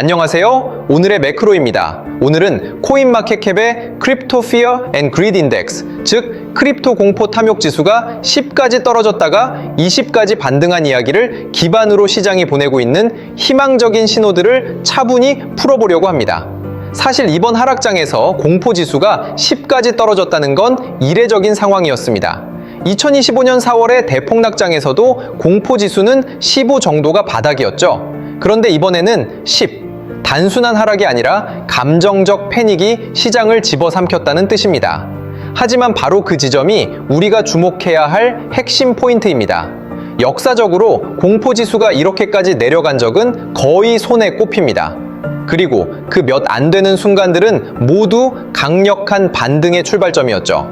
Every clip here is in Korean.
안녕하세요. 오늘의 매크로입니다. 오늘은 코인마켓캡의 크립토 피어 앤 그리드 인덱스, 즉 크립토 공포 탐욕 지수가 10까지 떨어졌다가 20까지 반등한 이야기를 기반으로 시장이 보내고 있는 희망적인 신호들을 차분히 풀어보려고 합니다. 사실 이번 하락장에서 공포 지수가 10까지 떨어졌다는 건 이례적인 상황이었습니다. 2025년 4월의 대폭락장에서도 공포 지수는 15 정도가 바닥이었죠. 그런데 이번에는 10, 단순한 하락이 아니라 감정적 패닉이 시장을 집어삼켰다는 뜻입니다. 하지만 바로 그 지점이 우리가 주목해야 할 핵심 포인트입니다. 역사적으로 공포지수가 이렇게까지 내려간 적은 거의 손에 꼽힙니다. 그리고 그 몇 안 되는 순간들은 모두 강력한 반등의 출발점이었죠.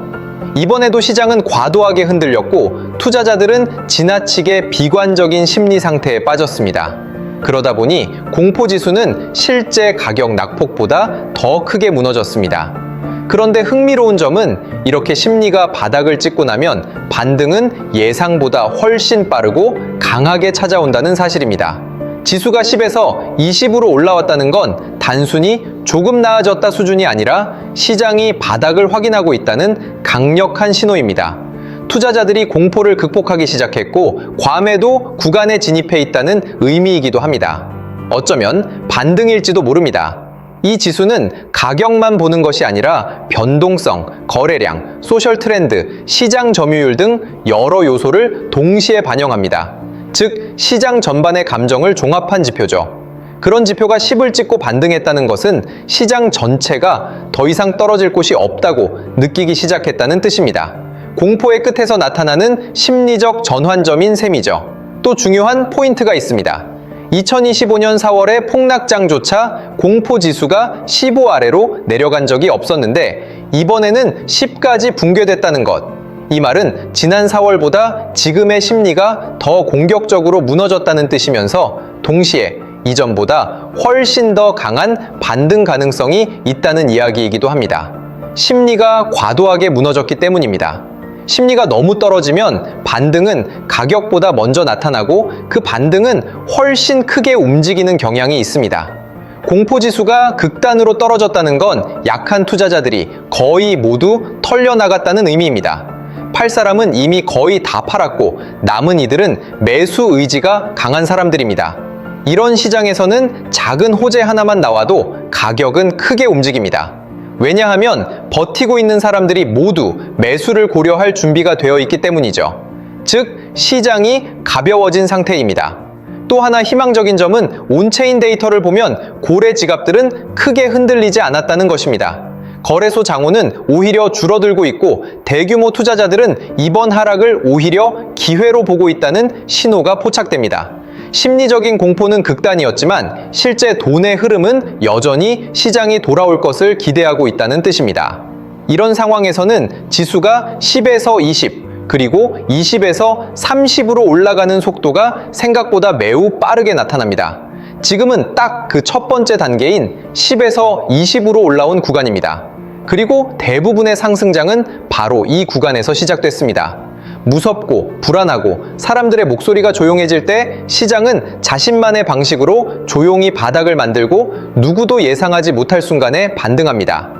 이번에도 시장은 과도하게 흔들렸고 투자자들은 지나치게 비관적인 심리 상태에 빠졌습니다. 그러다 보니 공포지수는 실제 가격 낙폭보다 더 크게 무너졌습니다. 그런데 흥미로운 점은 이렇게 심리가 바닥을 찍고 나면 반등은 예상보다 훨씬 빠르고 강하게 찾아온다는 사실입니다. 지수가 10에서 20으로 올라왔다는 건 단순히 조금 나아졌다 수준이 아니라 시장이 바닥을 확인하고 있다는 강력한 신호입니다. 투자자들이 공포를 극복하기 시작했고 괌에도 구간에 진입해 있다는 의미이기도 합니다. 어쩌면 반등일지도 모릅니다. 이 지수는 가격만 보는 것이 아니라 변동성, 거래량, 소셜 트렌드, 시장 점유율 등 여러 요소를 동시에 반영합니다. 즉, 시장 전반의 감정을 종합한 지표죠. 그런 지표가 10을 찍고 반등했다는 것은 시장 전체가 더 이상 떨어질 곳이 없다고 느끼기 시작했다는 뜻입니다. 공포의 끝에서 나타나는 심리적 전환점인 셈이죠. 또 중요한 포인트가 있습니다. 2025년 4월의 폭락장조차 공포지수가 15 아래로 내려간 적이 없었는데 이번에는 10까지 붕괴됐다는 것. 이 말은 지난 4월보다 지금의 심리가 더 공격적으로 무너졌다는 뜻이면서 동시에 이전보다 훨씬 더 강한 반등 가능성이 있다는 이야기이기도 합니다. 심리가 과도하게 무너졌기 때문입니다. 심리가 너무 떨어지면 반등은 가격보다 먼저 나타나고 그 반등은 훨씬 크게 움직이는 경향이 있습니다. 공포지수가 극단으로 떨어졌다는 건 약한 투자자들이 거의 모두 털려나갔다는 의미입니다. 팔 사람은 이미 거의 다 팔았고 남은 이들은 매수 의지가 강한 사람들입니다. 이런 시장에서는 작은 호재 하나만 나와도 가격은 크게 움직입니다. 왜냐하면 버티고 있는 사람들이 모두 매수를 고려할 준비가 되어 있기 때문이죠. 즉, 시장이 가벼워진 상태입니다. 또 하나 희망적인 점은 온체인 데이터를 보면 고래 지갑들은 크게 흔들리지 않았다는 것입니다. 거래소 장호는 오히려 줄어들고 있고 대규모 투자자들은 이번 하락을 오히려 기회로 보고 있다는 신호가 포착됩니다. 심리적인 공포는 극단이었지만 실제 돈의 흐름은 여전히 시장이 돌아올 것을 기대하고 있다는 뜻입니다. 이런 상황에서는 지수가 10에서 20, 그리고 20에서 30으로 올라가는 속도가 생각보다 매우 빠르게 나타납니다. 지금은 딱 그 첫 번째 단계인 10에서 20으로 올라온 구간입니다. 그리고 대부분의 상승장은 바로 이 구간에서 시작됐습니다. 무섭고 불안하고 사람들의 목소리가 조용해질 때 시장은 자신만의 방식으로 조용히 바닥을 만들고 누구도 예상하지 못할 순간에 반등합니다.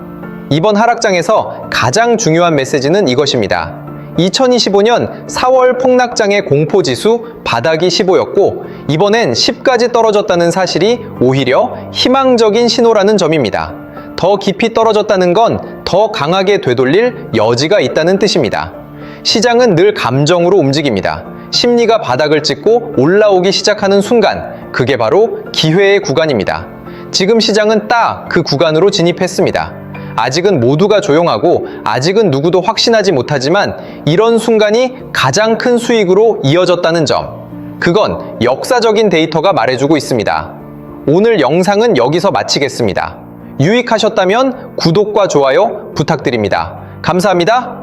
이번 하락장에서 가장 중요한 메시지는 이것입니다. 2025년 4월 폭락장의 공포지수 바닥이 15였고 이번엔 10까지 떨어졌다는 사실이 오히려 희망적인 신호라는 점입니다. 더 깊이 떨어졌다는 건 더 강하게 되돌릴 여지가 있다는 뜻입니다. 시장은 늘 감정으로 움직입니다. 심리가 바닥을 찍고 올라오기 시작하는 순간, 그게 바로 기회의 구간입니다. 지금 시장은 딱 그 구간으로 진입했습니다. 아직은 모두가 조용하고 아직은 누구도 확신하지 못하지만 이런 순간이 가장 큰 수익으로 이어졌다는 점. 그건 역사적인 데이터가 말해주고 있습니다. 오늘 영상은 여기서 마치겠습니다. 유익하셨다면 구독과 좋아요 부탁드립니다. 감사합니다.